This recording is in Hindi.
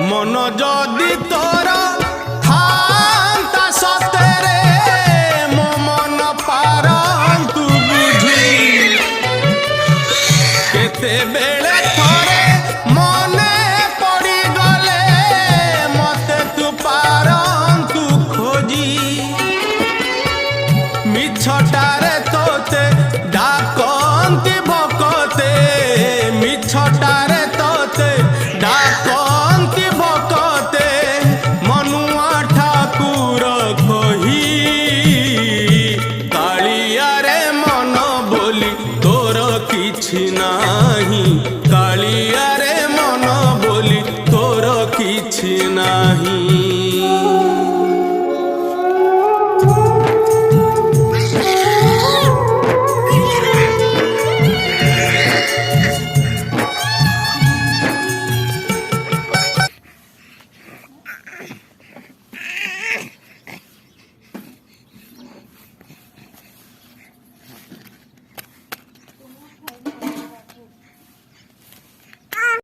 मन जदि तोर थांता सतेरे मो मन पारंतु बुझी केते बेले थोरे मने पड़ी गले मते तू पारंतु खोजी मिछटारे तोते डाकंती भकते मिछटारे तोते डाकंती भकते मनुआ ठाकुर कही कालिया रे मन बोली तोर किछि नाही कालिया रे मन बोली तोर किछि नाही।